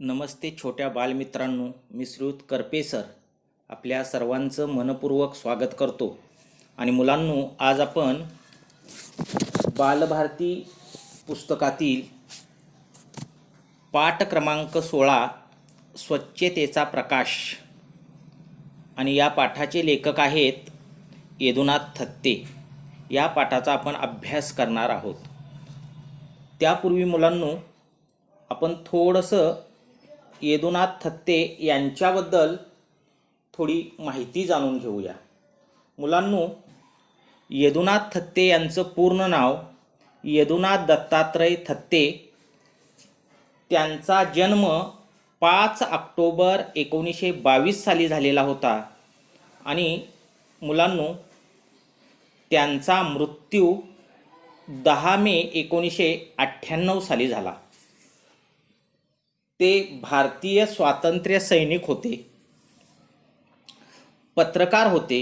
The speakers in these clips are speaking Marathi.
नमस्ते छोट्या बालमित्रांनो, मी श्रीयुत करपे सर आपल्या सर्वांचं मनपूर्वक स्वागत करतो. आणि मुलांनो, आज आपण बालभारती पुस्तकातील पाठ क्रमांक 16 स्वच्छतेचा प्रकाश आणि या पाठाचे लेखक आहेत यदुनाथ थत्ते. या पाठाचा आपण अभ्यास करणार आहोत. त्यापूर्वी मुलांनो, आपण थोडंसं यदुनाथ थत्ते यांच्याबद्दल थोडी माहिती जाणून घेऊया. मुलांनो, यदुनाथ थत्ते यांचं पूर्ण नाव यदुनाथ दत्तात्रय थत्ते. त्यांचा जन्म 5 ऑक्टोबर 1922 साली झालेला होता आणि मुलांनो, त्यांचा मृत्यू 10 मे 1998 साली झाला. ते भारतीय स्वातंत्र्य सैनिक होते, पत्रकार होते,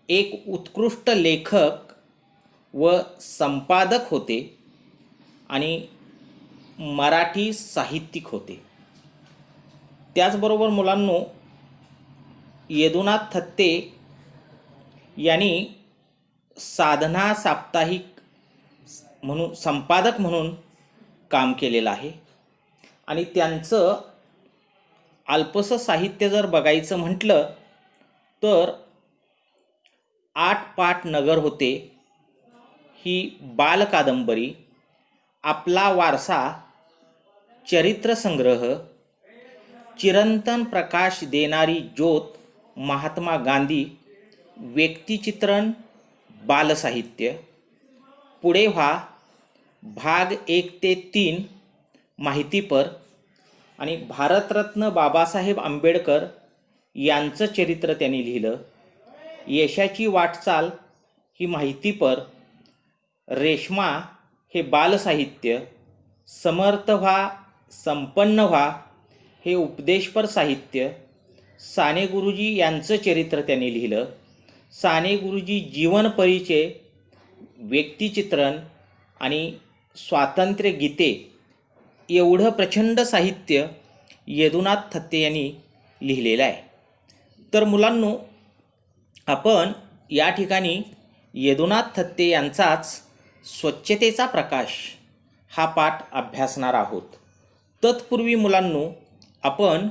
एक उत्कृष्ट लेखक व संपादक होते आणि मराठी साहित्यिक होते. त्याचबरोबर मुलांनो, यदुनाथ थत्ते यांनी साधना साप्ताहिक म्हणून संपादक म्हणून काम केलेलं आहे. आणि त्यांचं अल्पसं साहित्य जर बघायचं म्हटलं तर 8 पाठ नगर होते, ही बालकादंबरी, आपला वारसा, चरित्रसंग्रह, चिरंतन प्रकाश देणारी ज्योत, महात्मा गांधी, व्यक्तिचित्रण, बालसाहित्य, पुढे व्हा, भाग 1 ते 3, माहितीपर आणि भारतरत्न बाबासाहेब आंबेडकर यांचं चरित्र त्यांनी लिहिलं. यशाची वाटचाल ही माहितीपर, रेश्मा हे बालसाहित्य, समर्थ व्हा संपन्न व्हा हे उपदेशपर साहित्य, साने गुरुजी यांचं चरित्र त्यांनी लिहिलं. साने गुरुजी जीवन परिचय, व्यक्तिचित्रण आणि स्वातंत्र्य गीते एवढं प्रचंड साहित्य यदुनाथ थत्ते यांनी लिहिलेलं आहे. तर मुलांनो, आपण या ठिकाणी यदुनाथ थत्ते यांचाच स्वच्छतेचा प्रकाश हा पाठ अभ्यासणार आहोत. तत्पूर्वी मुलांनो, आपण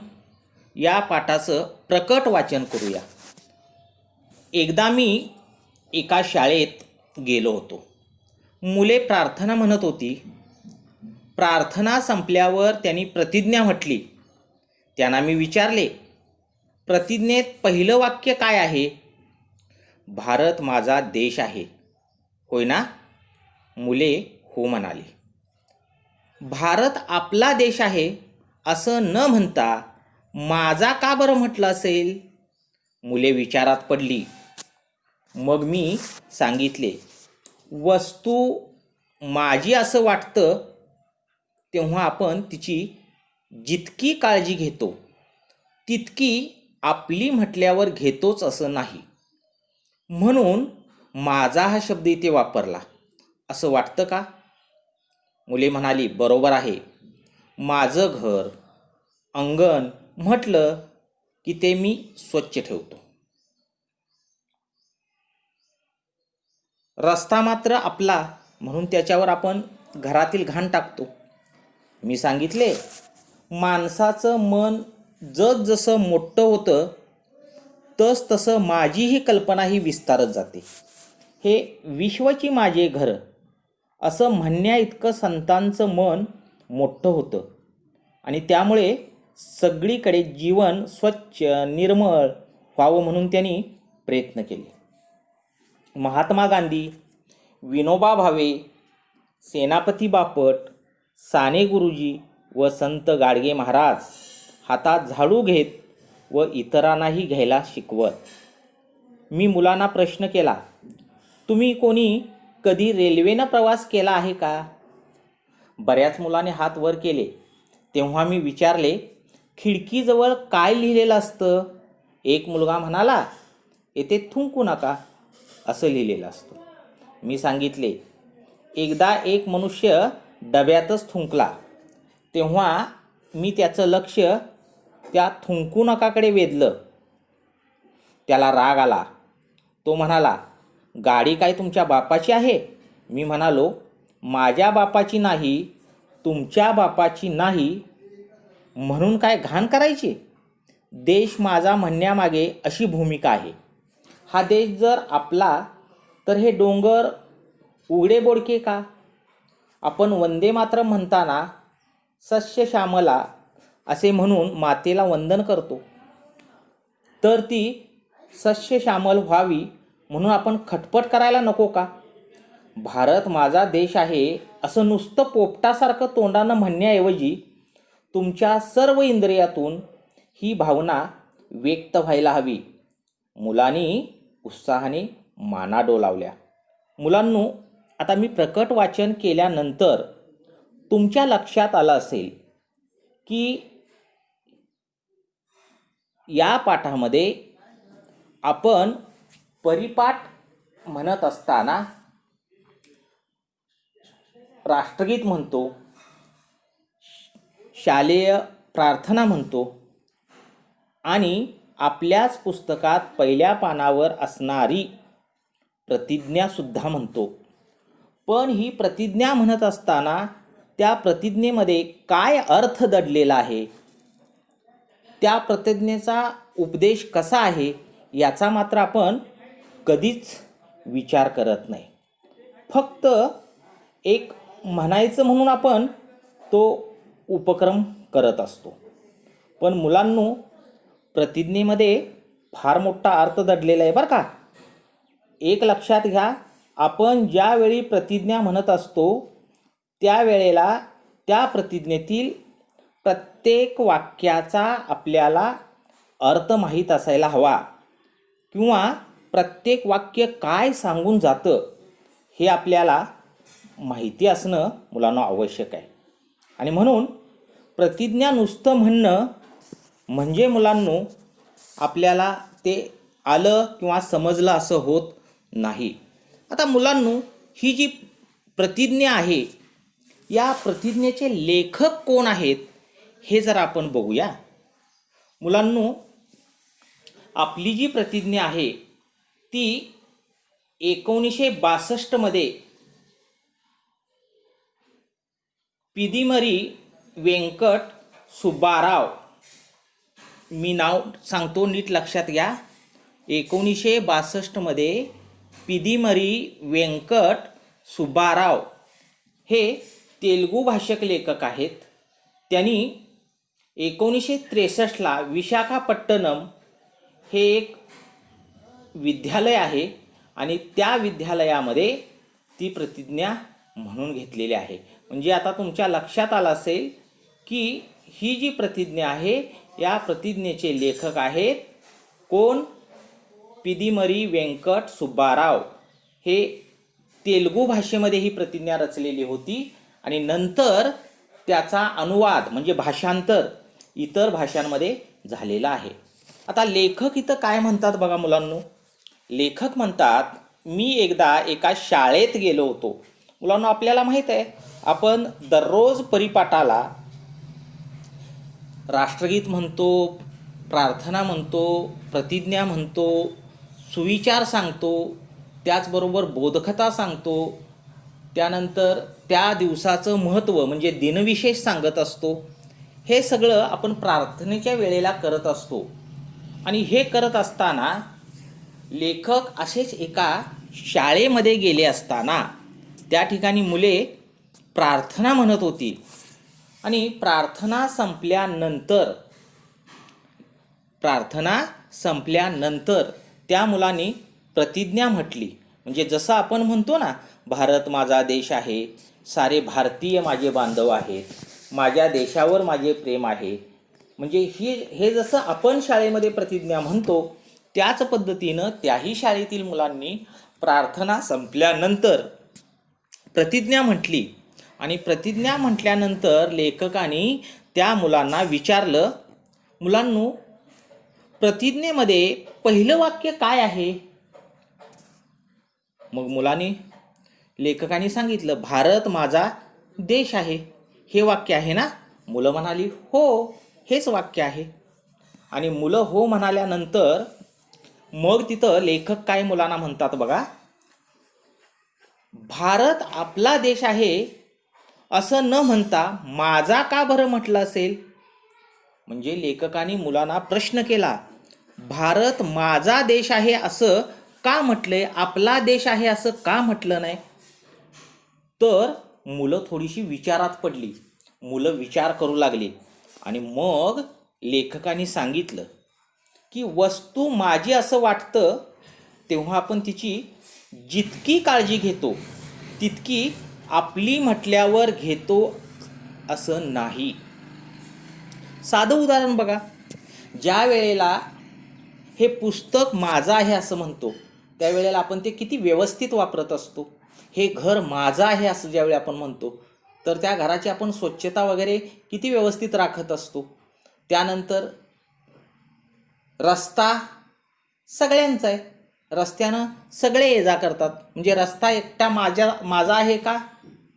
या पाठाचं प्रकट वाचन करूया. एकदा मी एका शाळेत गेलो होतो. मुले प्रार्थना म्हणत होती. प्रार्थना संपल्यावर त्यांनी प्रतिज्ञा म्हटली. त्यांना मी विचारले, प्रतिज्ञेत पहिलं वाक्य काय आहे? भारत माझा देश आहे, होय ना? मुले हो म्हणाली. भारत आपला देश आहे असं न म्हणता माझा का बरं म्हटलं असेल? मुले विचारात पडली. मग मी सांगितले, वस्तू माझी असं वाटतं तेव्हा आपण तिची जितकी काळजी घेतो तितकी आपली म्हटल्यावर घेतोच असं नाही. म्हणून माझा हा शब्द इथे वापरला असं वाटतं का? मुले म्हणाली, बरोबर आहे. माझं घर, अंगण म्हटलं की ते मी स्वच्छ ठेवतो. रस्ता मात्र आपला, म्हणून त्याच्यावर आपण घरातील घाण टाकतो. मी सांगितले, माणसाचं मन जसं मोठं होतं तसं माझीही कल्पना ही विस्तारत जाते. हे विश्वाची माझे घर असं म्हणण्या इतकं संतांचं मन मोठं होतं आणि त्यामुळे सगळीकडे जीवन स्वच्छ निर्मळ व्हावं म्हणून त्यांनी प्रयत्न केले. महात्मा गांधी, विनोबा भावे, सेनापती बापट, साने गुरुजी व संत गाडगे महाराज हातात झाडू घेत व इतरांनाही घ्यायला शिकवत. मी मुलांना प्रश्न केला, तुम्ही कोणी कधी रेल्वेनं प्रवास केला आहे का? बऱ्याच मुलांनी हात वर केले. तेव्हा मी विचारले, खिडकीजवळ काय लिहिलेलं असतं? एक मुलगा म्हणाला, येथे थुंकू नका असं लिहिलेलं असतं. मी सांगितले, एकदा एक मनुष्य डब्यातच थुंकला. तेव्हा मी त्याचं लक्ष त्या थुंकू नकाकडे वेधलं. त्याला राग आला. तो म्हणाला, गाडी काय तुमच्या बापाची आहे? मी म्हणालो, माझ्या बापाची नाही, तुमच्या बापाची नाही म्हणून काय घाण करायची? देश माझा म्हणण्यामागे अशी भूमिका आहे. हा देश जर आपला तर हे डोंगर उघडे बोडके का? आपण वंदे मातरम म्हणताना सस्य श्यामला असे म्हणून मातेला वंदन करतो. तर ती सस्य श्यामल व्हावी म्हणून आपण खटपट करायला नको का? भारत माझा देश आहे असं नुसतं पोपटासारखं तोंडानं म्हणण्याऐवजी तुमच्या सर्व इंद्रियातून ही भावना व्यक्त व्हायला हवी. मुलांनी उत्साहाने माना डोलावल्या. मुलांनो, आता मी प्रकट वाचन केल्यानंतर तुमच्या लक्षात आलं असेल की या पाठामध्ये आपण परिपाठ म्हणत असताना राष्ट्रगीत म्हणतो, शालेय प्रार्थना म्हणतो आणि आपल्याच पुस्तकात पहिल्या पानावर असणारी प्रतिज्ञासुद्धा म्हणतो. पण ही प्रतिज्ञा म्हणत असताना त्या प्रतिज्ञेमध्ये काय अर्थ दडलेला आहे, त्या प्रतिज्ञेचा उपदेश कसा आहे याचा मात्र आपण कधीच विचार करत नाही. फक्त एक म्हणायचं म्हणून आपण तो उपक्रम करत असतो. पण मुलांनो, प्रतिज्ञेमध्ये फार मोठा अर्थ दडलेला आहे बरं का. एक लक्षात घ्या, आपण ज्यावेळी प्रतिज्ञा म्हणत असतो त्यावेळेला त्या प्रतिज्ञेतील प्रत्येक वाक्याचा आपल्याला अर्थ माहीत असायला हवा किंवा प्रत्येक वाक्य काय सांगून जातं हे आपल्याला माहिती असणं मुलांना आवश्यक आहे. आणि म्हणून प्रतिज्ञा नुसतं म्हणणं म्हणजे मुलांनो आपल्याला ते आलं किंवा समजलं असं होत नाही. आता मुलांनो, ही जी प्रतिज्ञा आहे या प्रतिज्ञेचे लेखक कोण आहेत हे जर आपण बघूया. मुलांनो, आपली जी प्रतिज्ञा आहे ती 1962 पिदिमरी व्यंकट सुब्बाराव, मी नाव सांगतो नीट लक्षात घ्या, 1962 पिदिमरी व्यंकट सुब्बाराव हे तेलुगू भाषक लेखक आहेत. त्यांनी 1963 विशाखापट्टणम हे एक विद्यालय आहे आणि त्या विद्यालयामध्ये ती प्रतिज्ञा म्हणून घेतलेली आहे. म्हणजे आता तुमच्या लक्षात आलं असेल की ही जी प्रतिज्ञा आहे या प्रतिज्ञेचे लेखक आहेत कोण? पिदिमरी व्यंकट सुब्बाराव. हे तेलुगू भाषेमध्ये ही प्रतिज्ञा रचलेली होती आणि नंतर त्याचा अनुवाद म्हणजे भाषांतर इतर भाषांमध्ये झालेला आहे. आता लेखक इथं काय म्हणतात बघा मुलांनो. लेखक म्हणतात, मी एकदा एका शाळेत गेलो होतो. मुलांनो, आपल्याला माहीत आहे आपण दररोज परिपाठाला राष्ट्रगीत म्हणतो, प्रार्थना म्हणतो, प्रतिज्ञा म्हणतो, सुविचार सांगतो, त्याचबरोबर बोधकथा सांगतो, त्यानंतर त्या दिवसाचं महत्त्व म्हणजे दिनविशेष सांगत असतो. हे सगळं आपण प्रार्थनेच्या वेळेला करत असतो. आणि हे करत असताना लेखक असेच एका शाळेमध्ये गेले असताना त्या ठिकाणी मुले प्रार्थना म्हणत होती आणि प्रार्थना संपल्यानंतर त्या मुलांनी प्रतिज्ञा म्हटली. म्हणजे जसं आपण म्हणतो ना, भारत माझा देश आहे, सारे भारतीय माझे बांधव आहेत, माझ्या देशावर माझे प्रेम आहे. म्हणजे हे जसं आपण शाळेमध्ये प्रतिज्ञा म्हणतो त्याच पद्धतीनं त्याही शाळेतील मुलांनी प्रार्थना संपल्यानंतर प्रतिज्ञा म्हटली. आणि प्रतिज्ञा म्हटल्यानंतर लेखकाने त्या मुलांना विचारलं, मुलांनो, प्रतिज्ञेमध्ये पहिलं वाक्य काय आहे? मग मुलांनी लेखकाने सांगितलं, भारत माझा देश आहे, हे वाक्य आहे ना. मुलं म्हणाली हो, हेच वाक्य आहे. आणि मुलं हो म्हणाल्यानंतर मग तिथं लेखक काय मुलांना म्हणतात बघा, भारत आपला देश आहे असं न म्हणता माझा का बरं म्हटलं असेल. म्हणजे लेखकाने मुलांना प्रश्न केला, भारत माझा देश आहे असं का म्हटलंय, आपला देश आहे असं का म्हटलं नाही. तर मुलं थोडीशी विचारात पडली, मुलं विचार करू लागली. आणि मग लेखकाने सांगितलं की वस्तू माझी असं वाटतं तेव्हा आपण तिची जितकी काळजी घेतो तितकी आपली म्हटल्यावर घेतो असं नाही. साधं उदाहरण बघा, ज्या वेळेला हे पुस्तक माझं आहे असं म्हणतो त्यावेळेला आपण ते किती व्यवस्थित वापरत असतो. हे घर माझं आहे असं ज्यावेळी आपण म्हणतो तर त्या घराची आपण स्वच्छता वगैरे किती व्यवस्थित राखत असतो. त्यानंतर रस्ता सगळ्यांचा आहे, रस्त्यानं सगळे ये जा करतात. म्हणजे रस्ता एकटा माझा आहे का,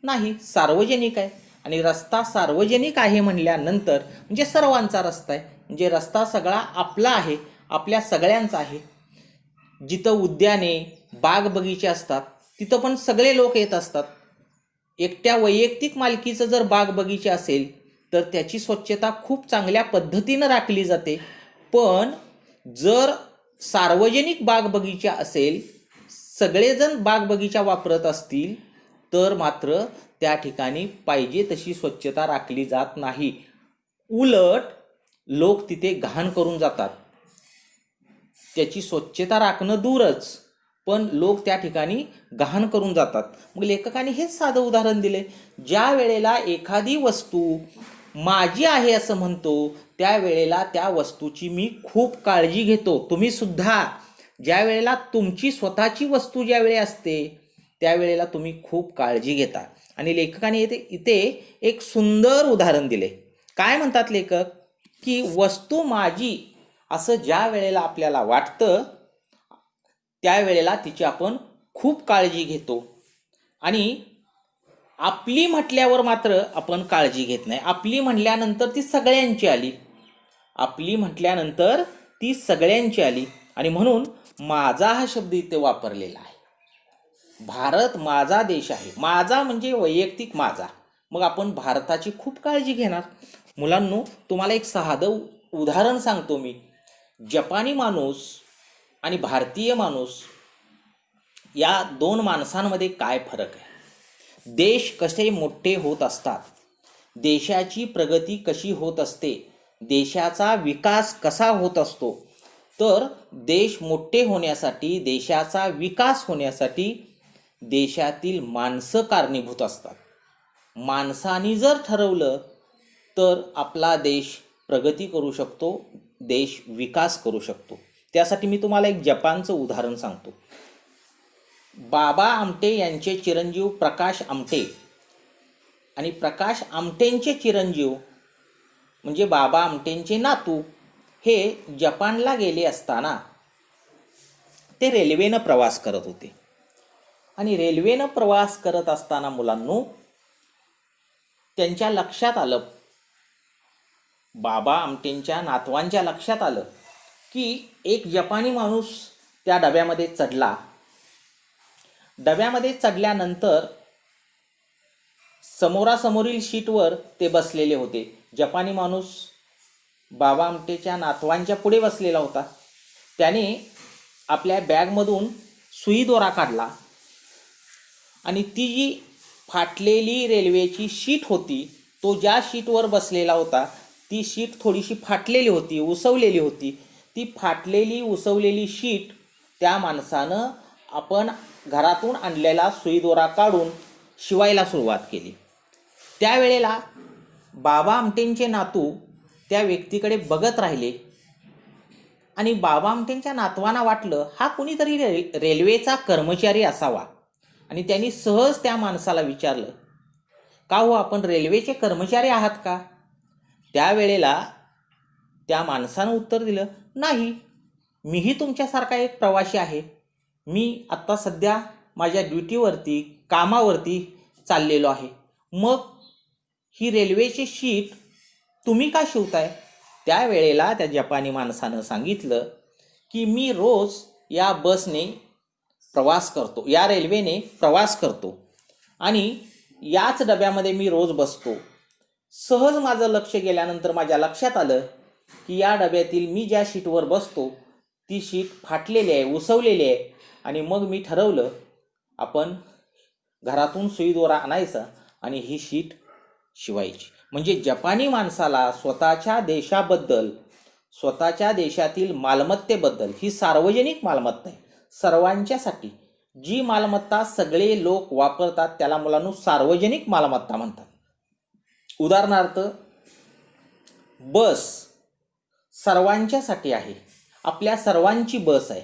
नाही, सार्वजनिक आहे. आणि रस्ता सार्वजनिक आहे म्हणल्यानंतर म्हणजे सर्वांचा रस्ता आहे, म्हणजे रस्ता सगळा आपला आहे, आपल्या सगळ्यांचा आहे. जिथं उद्याने बाग बगीचे असतात तिथं पण सगळे लोक येत असतात. एकट्या वैयक्तिक मालकीचं जर बाग बगीचे असेल तर त्याची स्वच्छता खूप चांगल्या पद्धतीनं राखली जाते. पण जर सार्वजनिक बाग बगीचा असेल, सगळेजण बाग बगीचा वापरत असतील तर मात्र त्या ठिकाणी पाहिजे तशी स्वच्छता राखली जात नाही. उलट लोक तिथे घाण करून जातात. त्याची स्वच्छता राखणं दूरच, पण लोक त्या ठिकाणी घाण करून जातात. मग लेखकाने हेच साधं उदाहरण दिले, ज्या वेळेला एखादी वस्तू माझी आहे असं म्हणतो त्यावेळेला त्या वस्तूची मी खूप काळजी घेतो. तुम्ही सुद्धा ज्या वेळेला तुमची स्वतःची वस्तू ज्यावेळी असते त्यावेळेला तुम्ही खूप काळजी घेता. आणि लेखकाने इथे एक सुंदर उदाहरण दिले. काय म्हणतात लेखक, की वस्तू माझी असं ज्या वेळेला आपल्याला वाटतं त्यावेळेला तिची आपण खूप काळजी घेतो. आणि आपली म्हटल्यावर मात्र आपण काळजी घेत नाही. आपली म्हटल्यानंतर ती सगळ्यांची आली, आपली म्हटल्यानंतर ती सगळ्यांची आली. आणि म्हणून माझा हा शब्द इथे वापरलेला आहे. भारत माझा देश आहे, माझा म्हणजे वैयक्तिक माझा. मग आपण भारताची खूप काळजी घेणार. मुलांनो, तुम्हाला एक साधं उदाहरण सांगतो मी. जपानी माणूस आणि भारतीय माणूस या दोन माणसांमध्ये काय फरक आहे. देश कसे मोठे होत असतात, देशाची प्रगती कशी होत असते, देशाचा विकास कसा होत असतो. तर देश मोठे होण्यासाठी, देशाचा विकास होण्यासाठी देशातील माणसं कारणीभूत असतात. माणसांनी जर ठरवलं तर आपला देश प्रगती करू शकतो, देश विकास करू शकतो. त्यासाठी मी तुम्हाला एक जपानचं उदाहरण सांगतो. बाबा आमटे यांचे चिरंजीव प्रकाश आमटे आणि प्रकाश आमटेंचे चिरंजीव म्हणजे बाबा आमटेंचे नातू हे जपानला गेले असताना ते रेल्वेनं प्रवास करत होते. आणि रेल्वेनं प्रवास करत असताना मुलांनो त्यांच्या लक्षात आलं, बाबा आमटेंच्या नातवांच्या लक्षात आलं की एक जपानी माणूस त्या डब्यामध्ये चढला. डब्यामध्ये चढल्यानंतर समोरासमोरील सीटवर ते बसलेले होते. जपानी माणूस बाबा आमटेच्या नातवांच्या पुढे बसलेला होता. त्याने आपल्या बॅगमधून सुई दोरा काढला आणि ती जी फाटलेली रेल्वेची शीट होती, तो ज्या शीटवर बसलेला होता ती शीट थोडीशी फाटलेली होती, उसवलेली होती. ती फाटलेली उसवलेली शीट त्या माणसानं आपण घरातून आणलेला सुई दोरा काढून शिवायला सुरुवात केली. त्यावेळेला बाबा आमटेंचे नातू त्या व्यक्तीकडे बघत राहिले आणि बाबा आमटेंच्या नातवांना वाटलं हा कुणीतरी रेल्वेचा कर्मचारी असावा. आणि त्यांनी सहज त्या माणसाला विचारलं, का हो, आपण रेल्वेचे कर्मचारी आहात का. त्यावेळेला त्या माणसानं उत्तर दिलं, नाही, मीही तुमच्यासारखा एक प्रवासी आहे. मी आत्ता सध्या माझ्या ड्युटीवरती कामावरती चाललेलो आहे. मग ही रेल्वेची शीट तुम्ही का शिवताय? त्यावेळेला त्या जपानी माणसानं सांगितलं की मी रोज या बसने प्रवास करतो, या रेल्वेने प्रवास करतो आणि याच डब्यामध्ये मी रोज बसतो. सहज माझं लक्ष गेल्यानंतर माझ्या लक्षात आलं की या डब्यातील मी ज्या शीटवर बसतो ती शीट फाटलेली आहे, उसवलेली आहे. आणि मग मी ठरवलं आपण घरातून सुई दोरा आणायचा आणि ही शीट शिवायची. म्हणजे जपानी माणसाला स्वतःच्या देशाबद्दल, स्वतःच्या देशातील मालमत्तेबद्दल, ही सार्वजनिक मालमत्ता आहे सर्वांच्यासाठी. जी मालमत्ता सगळे लोक वापरतात त्याला मुलांनो सार्वजनिक मालमत्ता म्हणतात. उदाहरणार्थ बस सर्वांच्यासाठी आहे, आपल्या सर्वांची बस आहे.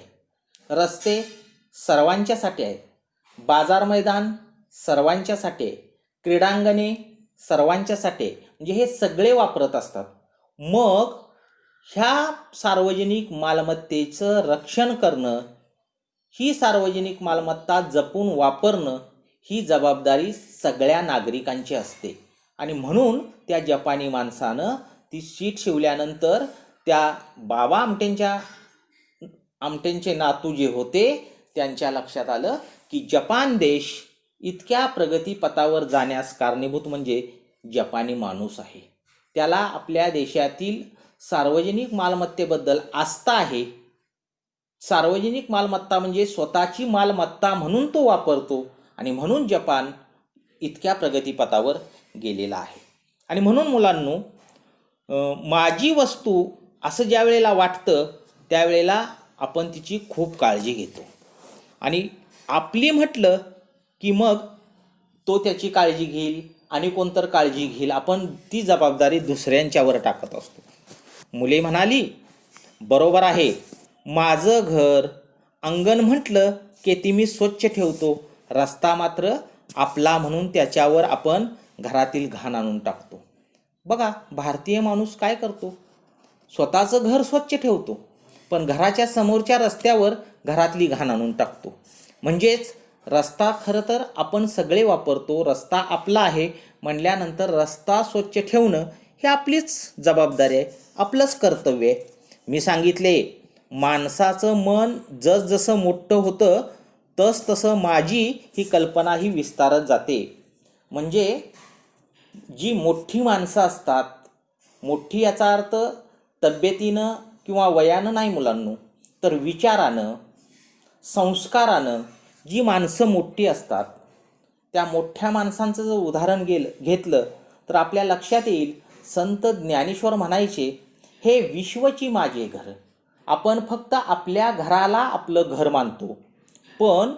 रस्ते सर्वांच्यासाठी आहेत, बाजार मैदान सर्वांच्यासाठी आहे, क्रीडांगणे सर्वांच्यासाठी आहे. म्हणजे हे सगळे वापरत असतात. मग ह्या सार्वजनिक मालमत्तेचं रक्षण करणं, ही सार्वजनिक मालमत्ता जपून वापरणं ही जबाबदारी सगळ्या नागरिकांची असते. आणि म्हणून त्या जपानी माणसानं ती शीट शिवल्यानंतर त्या बाबा आमटेंचे नातू जे होते त्यांच्या लक्षात आलं की जपान देश इतक्या प्रगतीपथावर जाण्यास कारणीभूत म्हणजे जपानी माणूस आहे. त्याला आपल्या देशातील सार्वजनिक मालमत्तेबद्दल आस्था आहे. सार्वजनिक मालमत्ता म्हणजे स्वतःची मालमत्ता म्हणून तो वापरतो आणि म्हणून जपान इतक्या प्रगतीपथावर गेलेला आहे. आणि म्हणून मुलांनो, माझी वस्तू असं ज्या वेळेला वाटतं त्यावेळेला आपण तिची खूप काळजी घेतो आणि आपली म्हटलं की मग तो त्याची काळजी घेईल आणि कोणतर काळजी घेईल. आपण ती जबाबदारी दुसऱ्यांच्यावर टाकत असतो. मुले म्हणाली, बरोबर आहे, माझं घर अंगण म्हटलं की ती मी स्वच्छ ठेवतो, रस्ता मात्र आपला म्हणून त्याच्यावर आपण घरातील घाण आणून टाकतो. बघा भारतीय माणूस काय करतो, स्वतःचं घर स्वच्छ ठेवतो पण घराच्या समोरच्या रस्त्यावर घरातली घाण आणून टाकतो. म्हणजेच रस्ता खरं तर आपण सगळे वापरतो, रस्ता आपला आहे म्हणल्यानंतर रस्ता स्वच्छ ठेवणं ही आपलीच जबाबदारी आहे, आपलंच कर्तव्य आहे. मी सांगितले माणसाचं मन जसजसं मोठं होतं तसतसं माझी ही कल्पना ही विस्तारत जाते. म्हणजे जी मोठी माणसं असतात, मोठी याचा अर्थ तब्येतीनं किंवा वयानं नाही मुलांनो, तर विचारानं, संस्कारानं जी माणसं मोठी असतात त्या मोठ्या माणसांचं जर उदाहरण घेतलं तर आपल्या लक्षात येईल संत ज्ञानेश्वर म्हणायचे, हे विश्वची माझे घर. आपण फक्त आपल्या घराला आपलं घर मानतो पण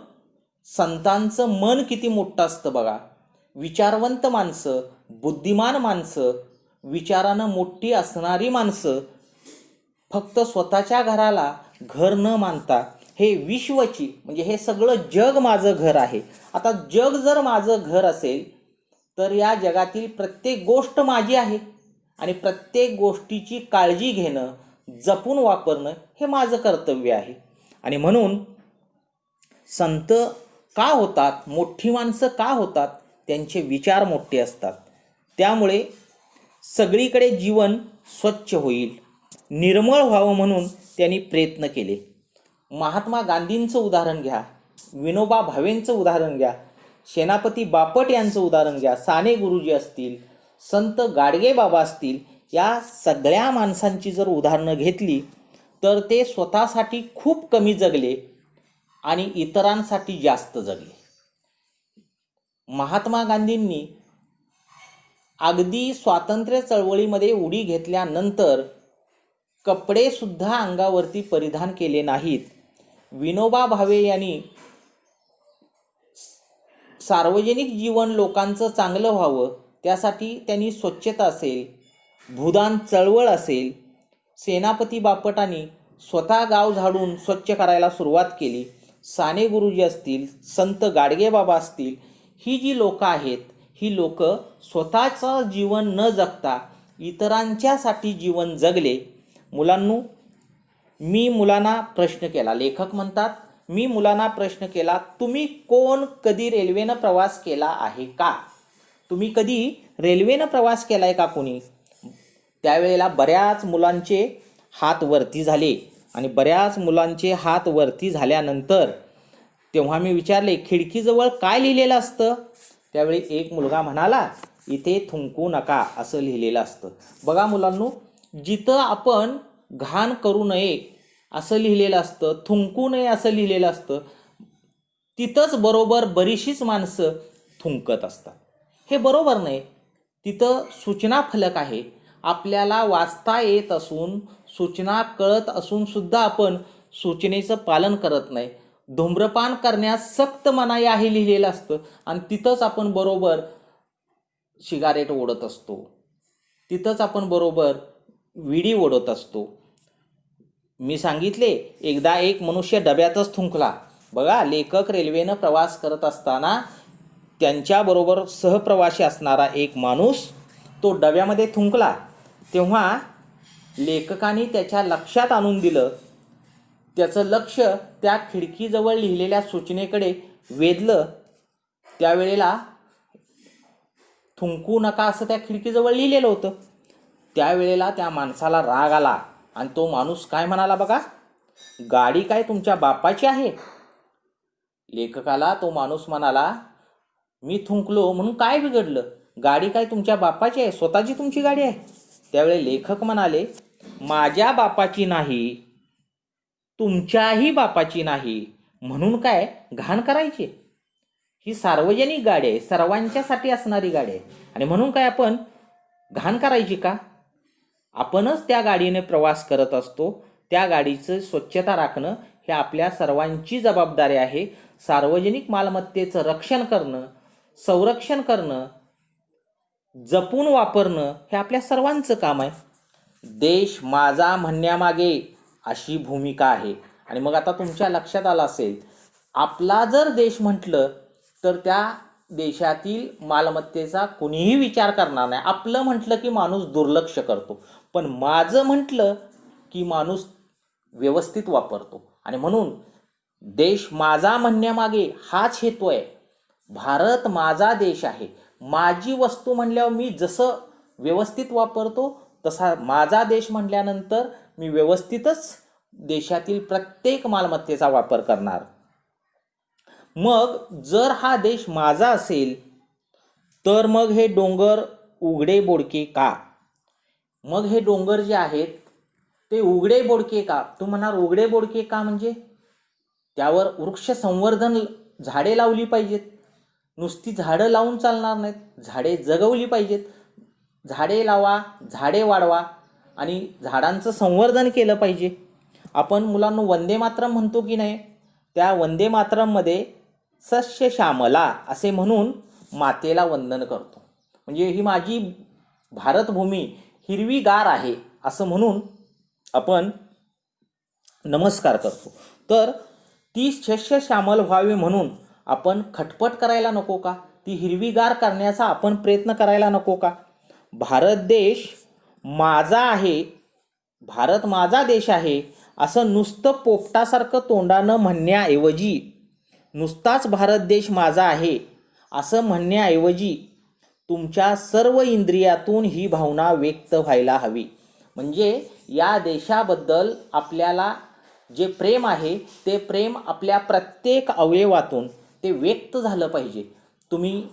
संतांचं मन किती मोठं असतं बघा. विचारवंत माणसं, बुद्धिमान माणसं, विचारानं मोठी असणारी माणसं फक्त स्वतःच्या घराला घर न मानता हे विश्वची म्हणजे हे सगळं जग माझं घर आहे. आता जग जर माझं घर असेल तर या जगातील प्रत्येक गोष्ट माझी आहे आणि प्रत्येक गोष्टीची काळजी घेणं, जपून वापरणं हे माझं कर्तव्य आहे. आणि म्हणून संत का होतात, मोठी माणसं का होतात, त्यांचे विचार मोठे असतात. त्यामुळे सगळीकडे जीवन स्वच्छ होईल, निर्मळ व्हावं म्हणून त्यांनी प्रयत्न केले. महात्मा गांधींचं उदाहरण घ्या, विनोबा भावेंचं उदाहरण घ्या, सेनापती बापट यांचं उदाहरण घ्या, साने गुरुजी असतील, संत गाडगे बाबा असतील, या सगळ्या माणसांची जर उदाहरणं घेतली तर ते स्वतःसाठी खूप कमी जगले आणि इतरांसाठी जास्त जगले. महात्मा गांधींनी अगदी स्वातंत्र्य चळवळीमध्ये उडी घेतल्यानंतर कपडे सुद्धा अंगावरती परिधान केले नाहीत. विनोबा भावे यांनी सार्वजनिक जीवन लोकांचं चांगलं व्हावं त्यासाठी त्यांनी स्वच्छता असेल, भूदान चळवळ असेल, सेनापती बापटांनी स्वतः गाव झाडून स्वच्छ करायला सुरुवात केली, साने गुरुजी असतील, संत गाडगे बाबा असतील, ही जी लोकं आहेत ही लोकं स्वतःचं जीवन न जगता इतरांच्यासाठी जीवन जगले. मुलांनो, मी मुलांना प्रश्न केला, लेखक म्हणतात मी मुलांना प्रश्न केला, तुम्ही कोण कधी रेल्वेनं प्रवास केला आहे का? तुम्ही कधी रेल्वेनं प्रवास केला आहे का कोणी? त्यावेळेला बऱ्याच मुलांचे हात वरती झाले आणि बऱ्याच मुलांचे हात वरती झाल्यानंतर तेव्हा मी विचारले, खिडकीजवळ काय लिहिलेलं असतं? त्यावेळी एक मुलगा म्हणाला, इथे थुंकू नका असं लिहिलेलं असतं. बघा मुलांनो, जिथं आपण घाण करू नये असं लिहिलेलं असतं, थुंकू नये असं लिहिलेलं असतं, तिथंच बरोबर बरीचशीच माणसं थुंकत असतात. हे बरोबर नाही. तिथं सूचना फलक आहे, आपल्याला वाचता येत असून सूचना कळत असून सुद्धा आपण सूचनेचं पालन करत नाही. धूम्रपान करण्यास सक्त मनाई आहे लिहिलेलं असतं आणि तिथंच आपण बरोबर सिगारेट ओढत असतो, तिथंच आपण बरोबर विडी ओढत असतो. मी सांगितले, एकदा एक मनुष्य डब्यातच थुंकला. बघा, लेखक रेल्वेनं प्रवास करत असताना त्यांच्याबरोबर सहप्रवासी असणारा एक माणूस तो डब्यामध्ये थुंकला. तेव्हा लेखकाने त्याच्या लक्षात आणून दिलं. त्याचं लक्ष त्या खिडकीजवळ लिहिलेल्या सूचनेकडे वेधलं. त्यावेळेला थुंकू नका असं त्या खिडकीजवळ लिहिलेलं होतं. त्यावेळेला त्या माणसाला राग आला आणि तो माणूस काय म्हणाला बघा, गाडी काय तुमच्या बापाची आहे? लेखकाला तो माणूस म्हणाला, मी थुंकलो म्हणून काय बिघडलं? गाडी काय तुमच्या बापाची आहे? स्वतःची तुमची गाडी आहे? त्यावेळी लेखक म्हणाले, माझ्या बापाची नाही, तुमच्याही बापाची नाही, म्हणून काय घाण करायची? ही सार्वजनिक गाडी आहे, सर्वांच्यासाठी असणारी गाडी आहे, आणि म्हणून काय आपण घाण करायची का? आपणच त्या गाडीने प्रवास करत असतो. त्या गाडीचं स्वच्छता राखणं हे आपल्या सर्वांची जबाबदारी आहे. सार्वजनिक मालमत्तेचं रक्षण करणं, संरक्षण करणं, जपून वापरणं हे आपल्या सर्वांचं काम आहे. देश माझा म्हणण्यामागे अशी भूमिका आहे. आणि मग आता तुमच्या लक्षात आलं असेल, आपला जर देश म्हटलं तर त्या देशातील मालमत्तेचा कुणीही विचार करणार नाही. आपलं म्हटलं की माणूस दुर्लक्ष करतो, पण माझं म्हटलं की माणूस व्यवस्थित वापरतो. आणि म्हणून देश माझा म्हणण्यामागे हाच हेतू आहे. भारत माझा देश आहे. माझी वस्तू म्हणल्यावर मी जसं व्यवस्थित वापरतो तसा माझा देश म्हटल्यानंतर मी व्यवस्थितच देशातील प्रत्येक मालमत्तेचा वापर करणार. मग जर हा देश माझा असेल तर मग हे डोंगर उघडे बोडके का? मग हे डोंगर जे आहेत ते उघडे बोडके का? तू म्हणणार उघडे बोडके का म्हणजे त्यावर वृक्ष संवर्धन, झाडे लावली पाहिजेत. नुसती झाडं लावून चालणार नाहीत, झाडे जगवली पाहिजेत. झाडे लावा, झाडे वाढवा आणि झाडांचं संवर्धन केलं पाहिजे. आपण मुलांना वंदे मातरम म्हणतो की नाही, त्या वंदे मातरममध्ये सस्य श्यामला असे म्हणून मातेला वंदन करतो. म्हणजे ही माझी भारतभूमी हिरवीगार आहे असं म्हणून आपण नमस्कार करतो. तर ती सस्य श्यामल व्हावी म्हणून आपण खटपट करायला नको का? ती हिरवीगार करण्याचा आपण प्रयत्न करायला नको का? भारत देश माझा आहे, भारत माझा देश आहे असं नुसतं पोपटासारखं तोंडानं म्हणण्याऐवजी, नुसताच भारत देश माझा आहे असं म्हणण्याऐवजी तुमच्या सर्व इंद्रियातून ही भावना व्यक्त व्हायला हवी. म्हणजे या देशाबद्दल आपल्याला जे प्रेम आहे ते प्रेम आपल्या प्रत्येक अवयवातून ते व्यक्त झालं पाहिजे. तुम्ही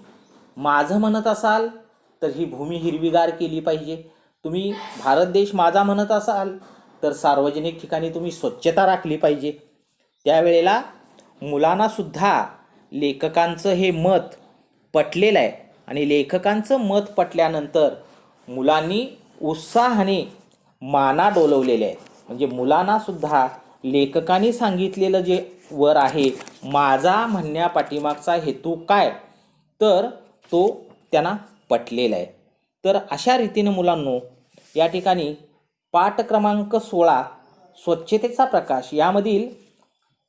माझं म्हणत असाल तर ही भूमी हिरवीगार केली पाहिजे. तुम्ही भारत देश माझा म्हणत असाल तर सार्वजनिक ठिकाणी तुम्ही स्वच्छता राखली पाहिजे. त्यावेळेला मुलांनासुद्धा लेखकांचं हे मत पटलेलं आहे आणि लेखकांचं मत पटल्यानंतर मुलांनी उत्साहाने माना डोलवलेले आहेत. म्हणजे मुलांनासुद्धा लेखकांनी सांगितलेलं जे वर आहे माझा म्हणण्या पाठीमागचा हेतू काय, तर तो त्यांना पटलेला आहे. तर अशा रीतीने मुलांनो, या ठिकाणी पाठ क्रमांक 16 स्वच्छतेचा प्रकाश यामधील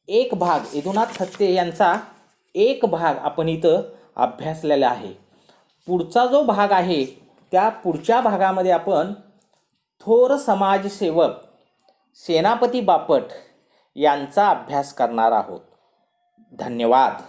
एक भाग, यदुनाथ थत्ते यांचा एक भाग आपण इथं अभ्यासलेला आहे. पुढचा जो भाग आहे त्या पुढच्या भागामध्ये आपण थोर समाजसेवक सेनापती बापट यांचा अभ्यास करणार आहोत. धन्यवाद.